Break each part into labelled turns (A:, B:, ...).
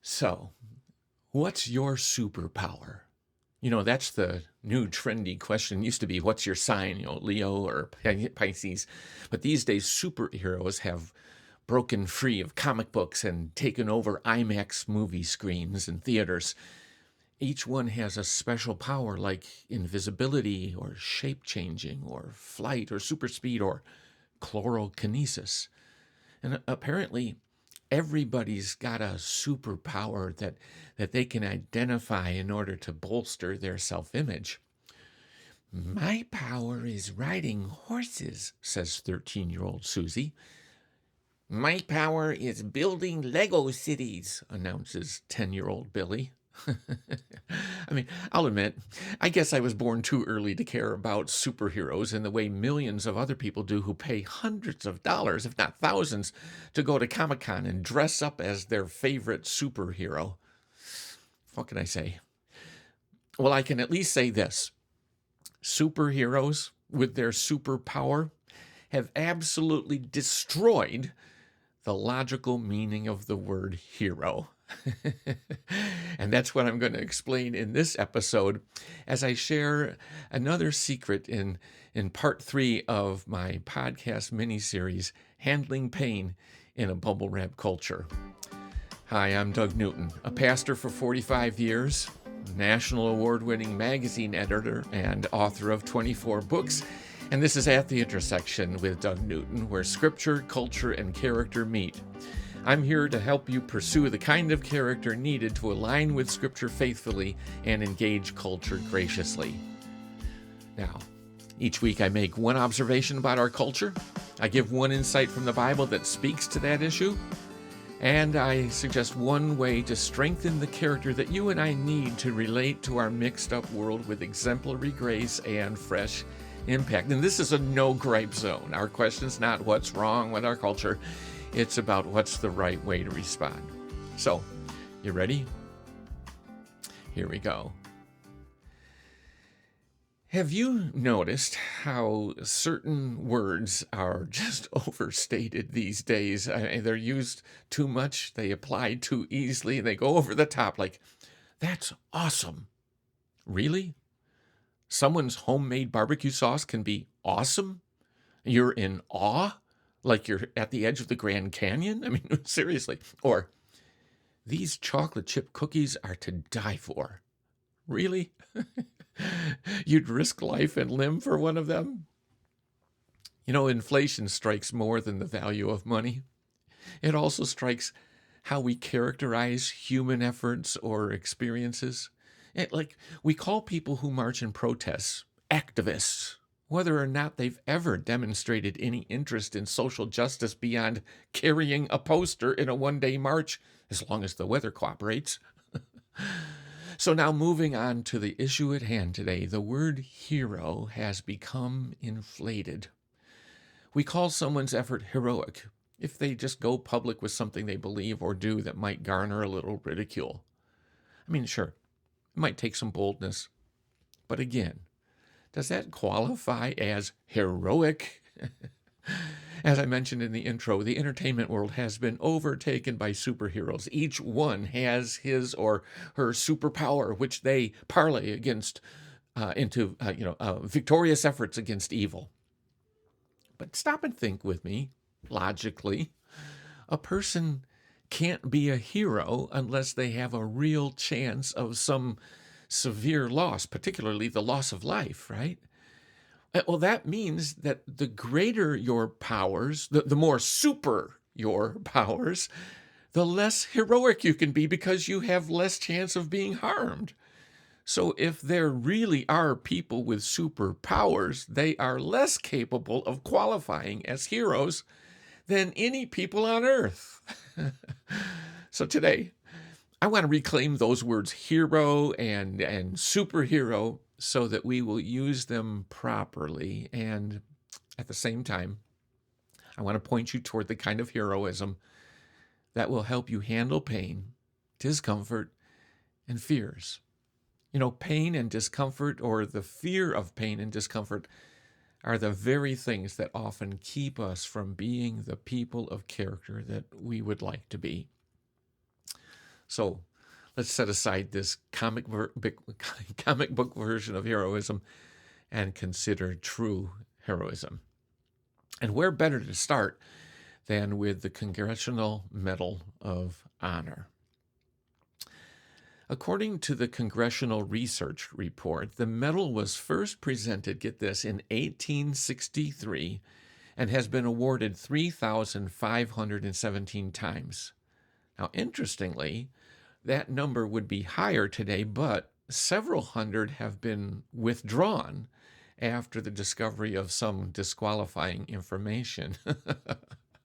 A: So, what's your superpower? That's the new trendy question. It used to be, what's your sign? Leo or Pisces. But these days, superheroes have broken free of comic books and taken over IMAX movie screens and theaters. Each one has a special power like invisibility or shape changing or flight or super speed or chlorokinesis. And apparently, everybody's got a superpower that they can identify in order to bolster their self image. My power is riding horses, says 13-year-old Susie. My power is building Lego cities, announces 10-year-old Billy. I'll admit, I guess I was born too early to care about superheroes in the way millions of other people do who pay hundreds of dollars, if not thousands, to go to Comic-Con and dress up as their favorite superhero. What can I say? Well, I can at least say this. Superheroes, with their superpower, have absolutely destroyed the logical meaning of the word hero. And that's what I'm going to explain in this episode as I share another secret in part 3 of my podcast miniseries, Handling Pain in a Bubble Wrap Culture. Hi, I'm Doug Newton, a pastor for 45 years, national award-winning magazine editor and author of 24 books. And this is At the Intersection with Doug Newton, where scripture, culture, and character meet. I'm here to help you pursue the kind of character needed to align with scripture faithfully and engage culture graciously. Now, each week I make one observation about our culture, I give one insight from the Bible that speaks to that issue, and I suggest one way to strengthen the character that you and I need to relate to our mixed-up world with exemplary grace and fresh impact. And this is a no-gripe zone. Our question's not what's wrong with our culture. It's about what's the right way to respond. So, you ready? Here we go. Have you noticed how certain words are just overstated these days? They're used too much, they apply too easily, they go over the top like, that's awesome. Really? Someone's homemade barbecue sauce can be awesome? You're in awe? Like you're at the edge of the Grand Canyon? Seriously. Or, these chocolate chip cookies are to die for. Really? You'd risk life and limb for one of them? Inflation strikes more than the value of money. It also strikes how we characterize human efforts or experiences. Like, we call people who march in protests activists, whether or not they've ever demonstrated any interest in social justice beyond carrying a poster in a one-day march, as long as the weather cooperates. So now moving on to the issue at hand today, the word hero has become inflated. We call someone's effort heroic if they just go public with something they believe or do that might garner a little ridicule. Sure, it might take some boldness, but again, does that qualify as heroic? As I mentioned in the intro, the entertainment world has been overtaken by superheroes. Each one has his or her superpower, which they parlay into victorious efforts against evil. But stop and think with me, logically. A person can't be a hero unless they have a real chance of some severe loss, particularly the loss of life, right? Well, that means that the greater your powers, the more super your powers, the less heroic you can be because you have less chance of being harmed. So if there really are people with superpowers, they are less capable of qualifying as heroes than any people on Earth. So today, I want to reclaim those words hero and superhero so that we will use them properly. And at the same time, I want to point you toward the kind of heroism that will help you handle pain, discomfort, and fears. Pain and discomfort, or the fear of pain and discomfort, are the very things that often keep us from being the people of character that we would like to be. So let's set aside this comic book version of heroism and consider true heroism. And where better to start than with the Congressional Medal of Honor? According to the Congressional Research Report, the medal was first presented, get this, in 1863 and has been awarded 3,517 times. Now, interestingly, that number would be higher today, but several hundred have been withdrawn after the discovery of some disqualifying information.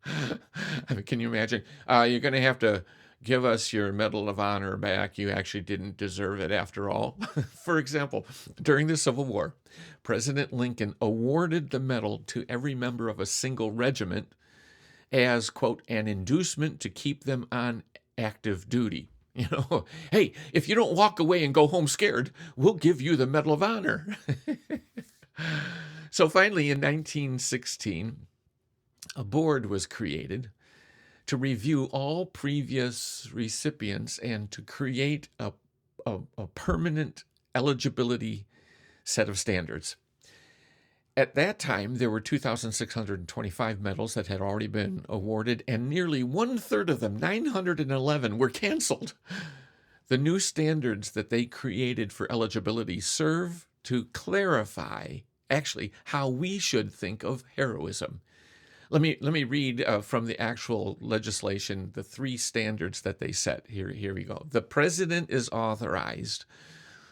A: I mean, can you imagine? You're going to have to give us your Medal of Honor back. You actually didn't deserve it after all. For example, during the Civil War, President Lincoln awarded the medal to every member of a single regiment as, quote, an inducement to keep them on active duty. You know, hey, if you don't walk away and go home scared, we'll give you the Medal of Honor. So finally, in 1916, a board was created to review all previous recipients and to create a permanent eligibility set of standards. At that time, there were 2,625 medals that had already been awarded, and nearly one-third of them, 911, were canceled. The new standards that they created for eligibility serve to clarify, actually, how we should think of heroism. Let me read from the actual legislation the three standards that they set. Here we go. The president is authorized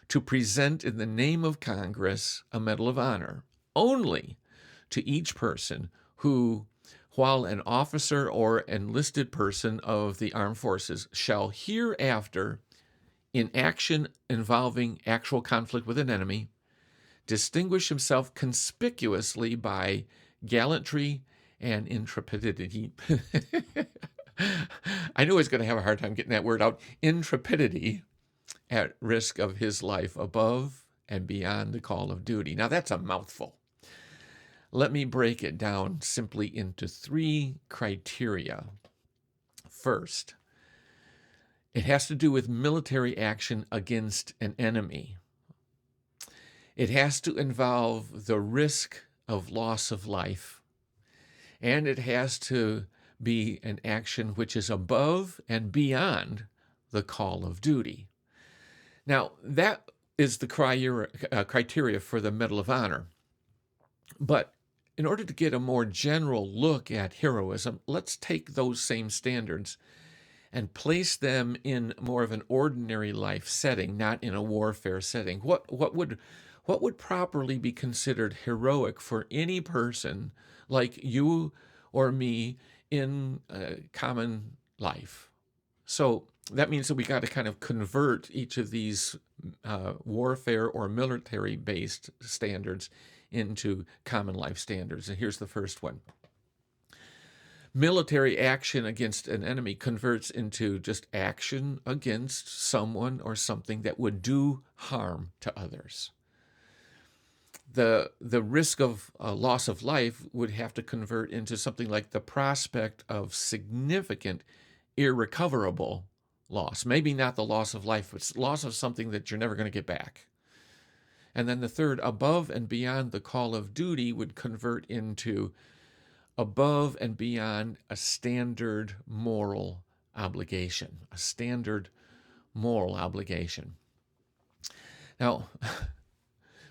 A: to present in the name of Congress a Medal of Honor only to each person who, while an officer or enlisted person of the armed forces, shall hereafter, in action involving actual conflict with an enemy, distinguish himself conspicuously by gallantry and intrepidity. I knew I was going to have a hard time getting that word out. Intrepidity at risk of his life above and beyond the call of duty. Now that's a mouthful. Let me break it down simply into three criteria. First, it has to do with military action against an enemy. It has to involve the risk of loss of life. And it has to be an action which is above and beyond the call of duty. Now, that is the criteria for the Medal of Honor. But in order to get a more general look at heroism, let's take those same standards and place them in more of an ordinary life setting, not in a warfare setting. What would properly be considered heroic for any person like you or me in common life? So that means that we got to kind of convert each of these warfare or military-based standards into common life standards. And here's the first one. Military action against an enemy converts into just action against someone or something that would do harm to others. The risk of loss of life would have to convert into something like the prospect of significant, irrecoverable loss. Maybe not the loss of life, but loss of something that you're never going to get back. And then the third, above and beyond the call of duty, would convert into above and beyond a standard moral obligation, a standard moral obligation. Now,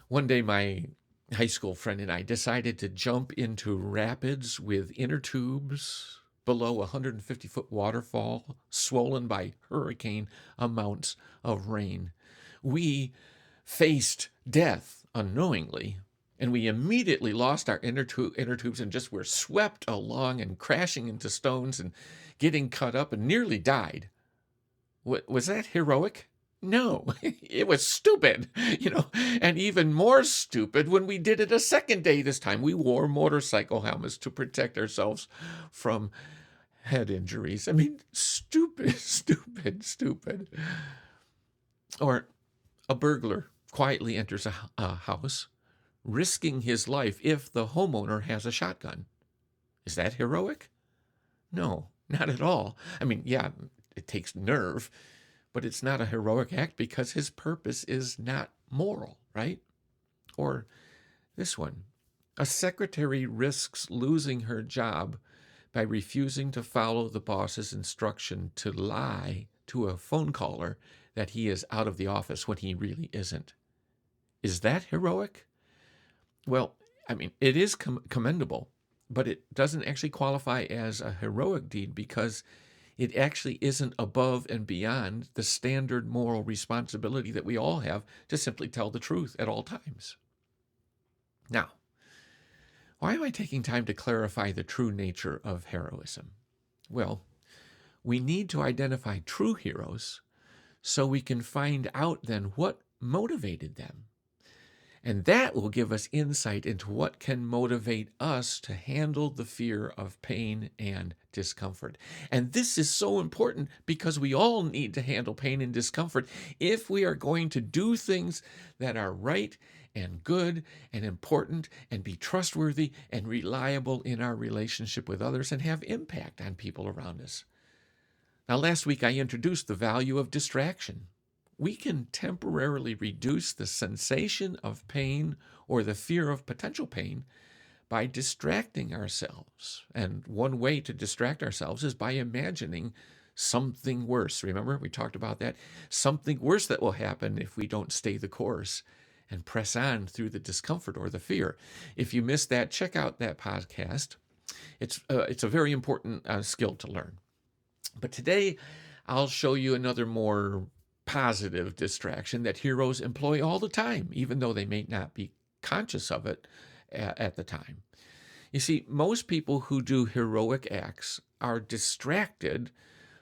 A: one day my high school friend and I decided to jump into rapids with inner tubes below a 150-foot waterfall, swollen by hurricane amounts of rain. We faced death unknowingly, and we immediately lost our inner tubes and just were swept along and crashing into stones and getting cut up and nearly died. Was that heroic? No, it was stupid, and even more stupid when we did it a second day. This time we wore motorcycle helmets to protect ourselves from head injuries. I mean, stupid. Or a burglar quietly enters a house, risking his life if the homeowner has a shotgun. Is that heroic? No, not at all. I mean, yeah, it takes nerve, but it's not a heroic act because his purpose is not moral, right? Or this one, a secretary risks losing her job by refusing to follow the boss's instruction to lie to a phone caller that he is out of the office when he really isn't. Is that heroic? Well, I mean, it is commendable, but it doesn't actually qualify as a heroic deed because it actually isn't above and beyond the standard moral responsibility that we all have to simply tell the truth at all times. Now, why am I taking time to clarify the true nature of heroism? Well, we need to identify true heroes so we can find out then what motivated them. And that will give us insight into what can motivate us to handle the fear of pain and discomfort. And this is so important because we all need to handle pain and discomfort if we are going to do things that are right and good and important and be trustworthy and reliable in our relationship with others and have impact on people around us. Now, last week I introduced the value of distraction. We can temporarily reduce the sensation of pain or the fear of potential pain by distracting ourselves. And one way to distract ourselves is by imagining something worse. Remember, we talked about that? Something worse that will happen if we don't stay the course and press on through the discomfort or the fear. If you missed that, check out that podcast. It's a very important skill to learn. But today, I'll show you another more positive distraction that heroes employ all the time, even though they may not be conscious of it at the time. You see, most people who do heroic acts are distracted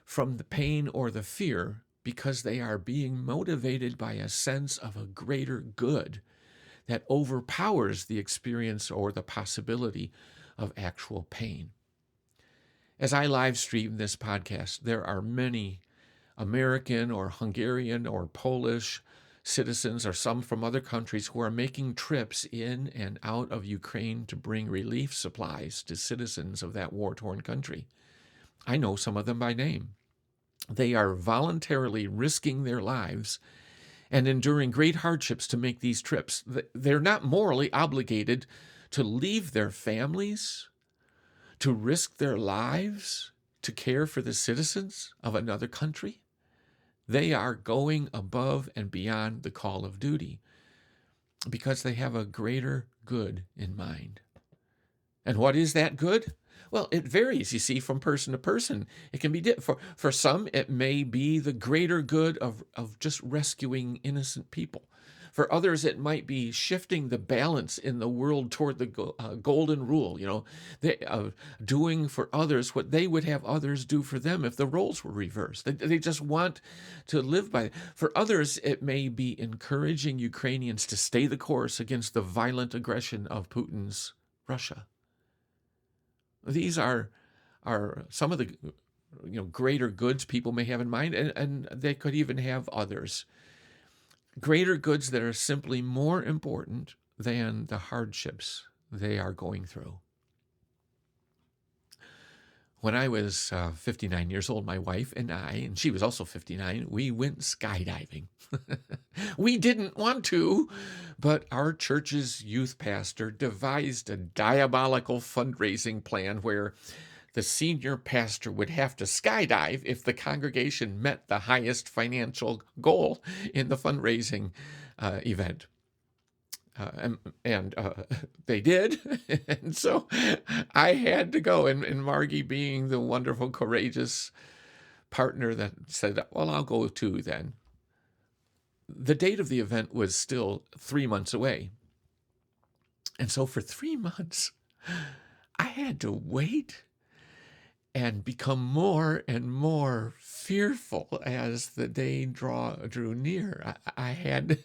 A: from the pain or the fear because they are being motivated by a sense of a greater good that overpowers the experience or the possibility of actual pain. As I live stream this podcast, there are many American or Hungarian or Polish citizens or some from other countries who are making trips in and out of Ukraine to bring relief supplies to citizens of that war-torn country. I know some of them by name. They are voluntarily risking their lives and enduring great hardships to make these trips. They're not morally obligated to leave their families, to risk their lives, to care for the citizens of another country. They are going above and beyond the call of duty because they have a greater good in mind. And what is that good? Well, it varies, you see, from person to person. It can be for some, it may be the greater good of just rescuing innocent people. For others, it might be shifting the balance in the world toward the golden rule, doing for others what they would have others do for them if the roles were reversed. They just want to live by it. For others, it may be encouraging Ukrainians to stay the course against the violent aggression of Putin's Russia. These are some of the greater goods people may have in mind, and they could even have others. Greater goods that are simply more important than the hardships they are going through. When I was 59 years old, my wife and I, and she was also 59, we went skydiving. We didn't want to, but our church's youth pastor devised a diabolical fundraising plan where the senior pastor would have to skydive if the congregation met the highest financial goal in the fundraising event. And they did. And so I had to go. And Margie, being the wonderful, courageous partner that said, well, I'll go too then. The date of the event was still 3 months away. And so for 3 months, I had to wait and become more and more fearful as the day drew near. I had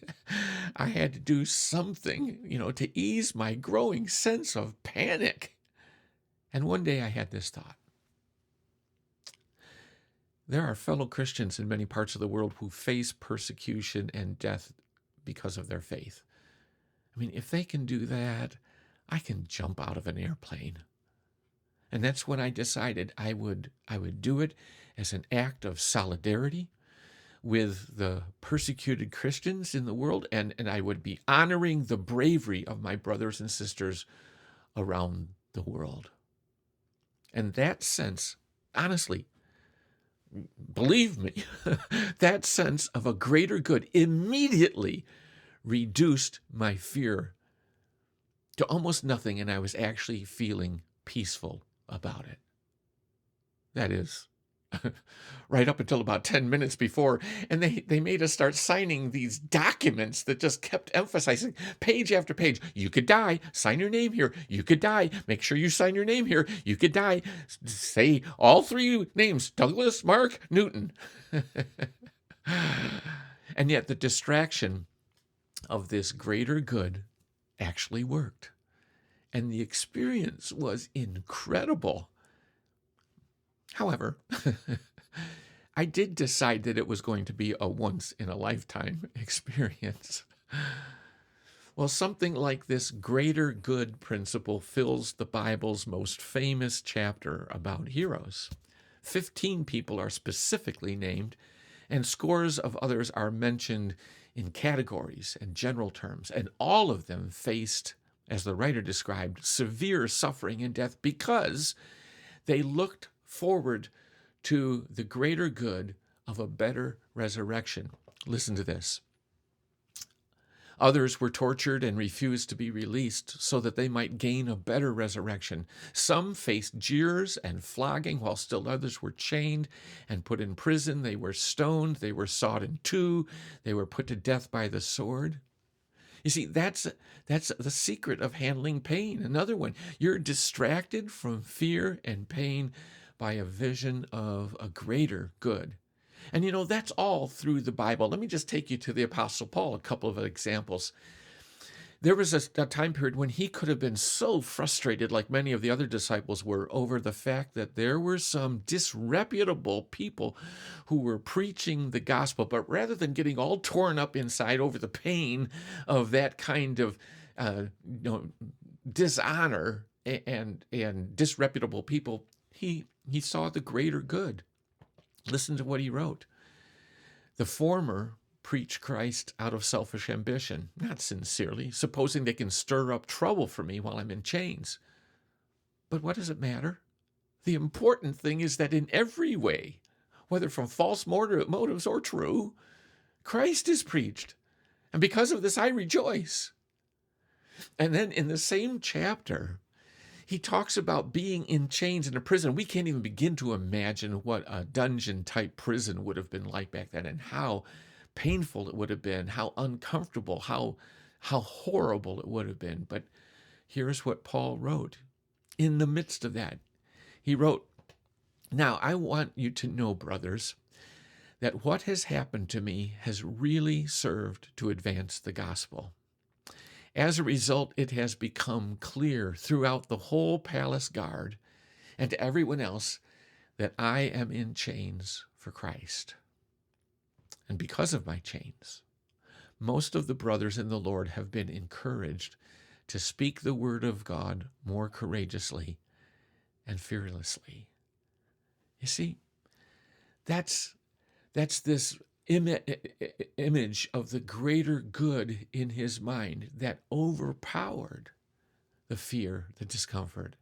A: to do something, to ease my growing sense of panic. And one day I had this thought. There are fellow Christians in many parts of the world who face persecution and death because of their faith. I mean, if they can do that, I can jump out of an airplane. And that's when I decided I would do it as an act of solidarity with the persecuted Christians in the world, and I would be honoring the bravery of my brothers and sisters around the world. And that sense, honestly, believe me, that sense of a greater good immediately reduced my fear to almost nothing, and I was actually feeling peaceful about it. That is, right up until about 10 minutes before, and they made us start signing these documents that just kept emphasizing page after page. You could die, sign your name here. You could die, make sure you sign your name here. You could die, say all three names, Douglas, Mark, Newton. And yet the distraction of this greater good actually worked. And the experience was incredible. However, I did decide that it was going to be a once-in-a-lifetime experience. Well, something like this greater good principle fills the Bible's most famous chapter about heroes. 15 people are specifically named, and scores of others are mentioned in categories and general terms, and all of them faced, as the writer described, severe suffering and death because they looked forward to the greater good of a better resurrection. Listen to this. Others were tortured and refused to be released so that they might gain a better resurrection. Some faced jeers and flogging, while still others were chained and put in prison. They were stoned. They were sawed in two. They were put to death by the sword. You see, that's the secret of handling pain. Another one, you're distracted from fear and pain by a vision of a greater good. And that's all through the Bible. Let me just take you to the Apostle Paul, a couple of examples. There was a time period when he could have been so frustrated, like many of the other disciples were, over the fact that there were some disreputable people who were preaching the gospel. But rather than getting all torn up inside over the pain of that kind of dishonor and disreputable people, he saw the greater good. Listen to what he wrote. The former preach Christ out of selfish ambition, not sincerely, supposing they can stir up trouble for me while I'm in chains. But what does it matter? The important thing is that in every way, whether from false motives or true, Christ is preached. And because of this, I rejoice. And then in the same chapter, he talks about being in chains in a prison. We can't even begin to imagine what a dungeon-type prison would have been like back then, and how painful it would have been, how uncomfortable, how horrible it would have been. But here's what Paul wrote in the midst of that. He wrote, "Now I want you to know, brothers, that what has happened to me has really served to advance the gospel. As a result, it has become clear throughout the whole palace guard and to everyone else that I am in chains for Christ. And because of my chains, most of the brothers in the Lord have been encouraged to speak the word of God more courageously and fearlessly." You see, that's this image of the greater good in his mind that overpowered the fear, the discomfort.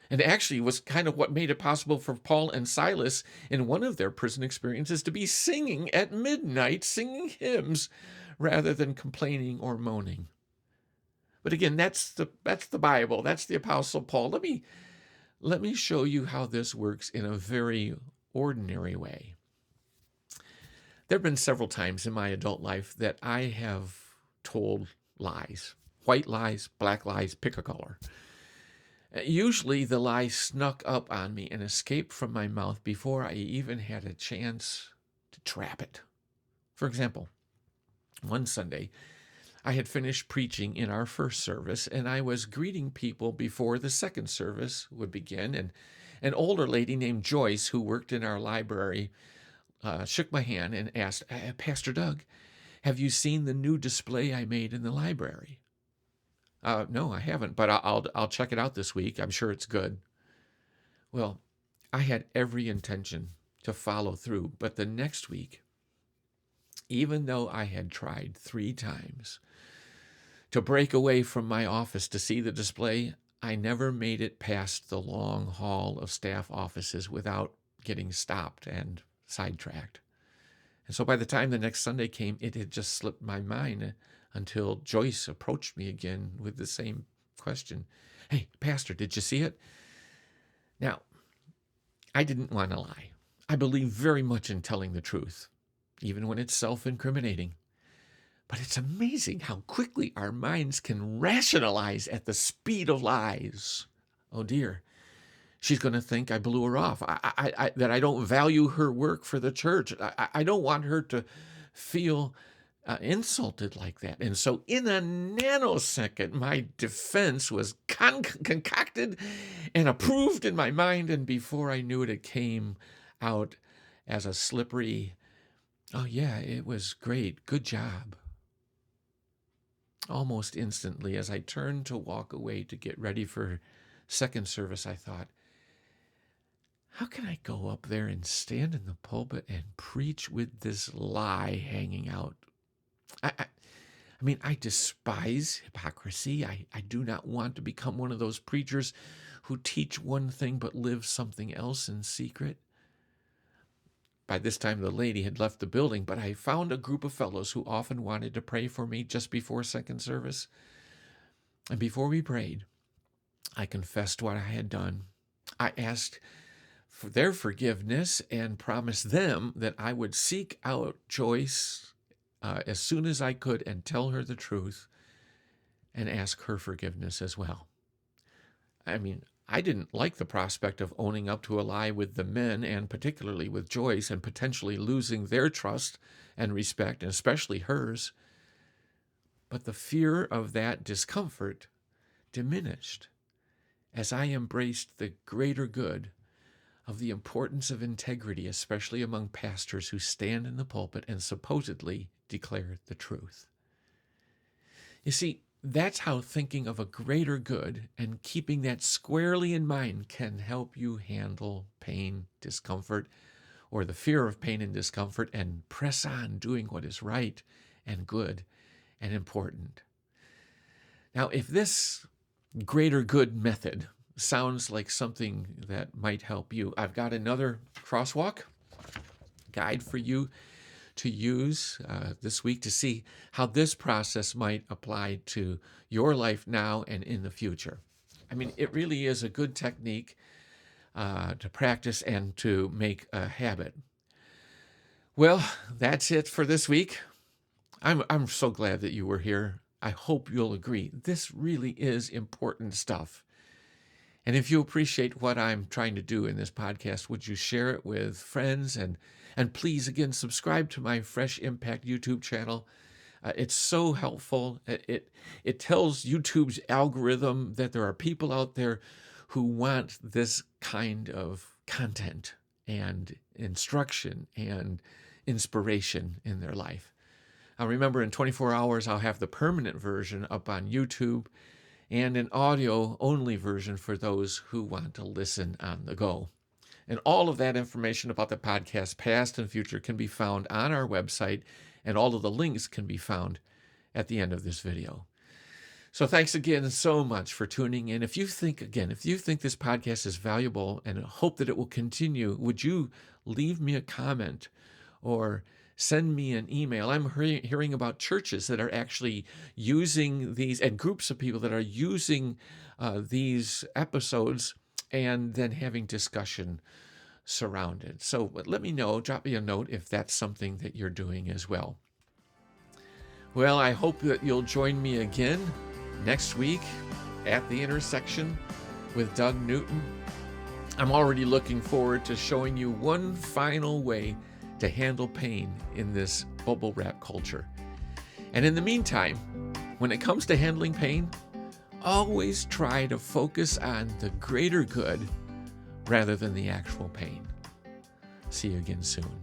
A: And actually was kind of what made it possible for Paul and Silas in one of their prison experiences to be singing at midnight, singing hymns, rather than complaining or moaning. But again, that's the Bible. That's the Apostle Paul. Let me show you how this works in a very ordinary way. There have been several times in my adult life that I have told lies. White lies, black lies, pick a color. Usually the lie snuck up on me and escaped from my mouth before I even had a chance to trap it. For example, one Sunday, I had finished preaching in our first service, and I was greeting people before the second service would begin, and an older lady named Joyce, who worked in our library, shook my hand and asked, "Pastor Doug, have you seen the new display I made in the library?" "No, I haven't, but I'll check it out this week. I'm sure it's good." Well, I had every intention to follow through, but the next week, Even though I had tried 3 times to break away from my office to see the display, I never made it past the long hall of staff offices without getting stopped and sidetracked. And so by the time the next Sunday came, it had just slipped my mind until Joyce approached me again with the same question. Hey, Pastor, did you see it? Now, I didn't want to lie. I believe very much in telling the truth, even when it's self-incriminating. But it's amazing how quickly our minds can rationalize at the speed of lies. Oh dear, she's going to think I blew her off, that I don't value her work for the church. I don't want her to feel insulted like that. And so in a nanosecond, my defense was concocted and approved in my mind. And before I knew it, it came out as a slippery, oh yeah, it was great, good job. Almost instantly, as I turned to walk away to get ready for second service, I thought, how can I go up there and stand in the pulpit and preach with this lie hanging out? I mean, I despise hypocrisy. I do not want to become one of those preachers who teach one thing but live something else in secret. By this time, the lady had left the building, but I found a group of fellows who often wanted to pray for me just before second service. And before we prayed, I confessed what I had done. I asked for their forgiveness and promised them that I would seek out Joyce as soon as I could and tell her the truth and ask her forgiveness as well. I mean, I didn't like the prospect of owning up to a lie with the men, and particularly with Joyce, and potentially losing their trust and respect, and especially hers. But the fear of that discomfort diminished as I embraced the greater good of the importance of integrity, especially among pastors who stand in the pulpit and supposedly declare the truth. You see, that's how thinking of a greater good and keeping that squarely in mind can help you handle pain, discomfort, or the fear of pain and discomfort, and press on doing what is right and good and important. Now, if this greater good method sounds like something that might help you, I've got another crosswalk guide for you to use this week to see how this process might apply to your life now and in the future. I mean, it really is a good technique to practice and to make a habit. Well, that's it for this week. I'm so glad that you were here. I hope you'll agree. This really is important stuff. And if you appreciate what I'm trying to do in this podcast, would you share it with friends? And please, again, subscribe to my Fresh Impact YouTube channel. It's so helpful. It tells YouTube's algorithm that there are people out there who want this kind of content and instruction and inspiration in their life. Remember, in 24 hours, I'll have the permanent version up on YouTube and an audio-only version for those who want to listen on the go. And all of that information about the podcast, past and future, can be found on our website, and all of the links can be found at the end of this video. So thanks again so much for tuning in. If you think this podcast is valuable and hope that it will continue, would you leave me a comment or send me an email? I'm hearing about churches that are actually using these, and groups of people that are using these episodes and then having discussion surrounded. So let me know, drop me a note if that's something that you're doing as well. Well, I hope that you'll join me again next week at the intersection with Doug Newton. I'm already looking forward to showing you one final way to handle pain in this bubble wrap culture. And in the meantime, when it comes to handling pain, always try to focus on the greater good rather than the actual pain. See you again soon.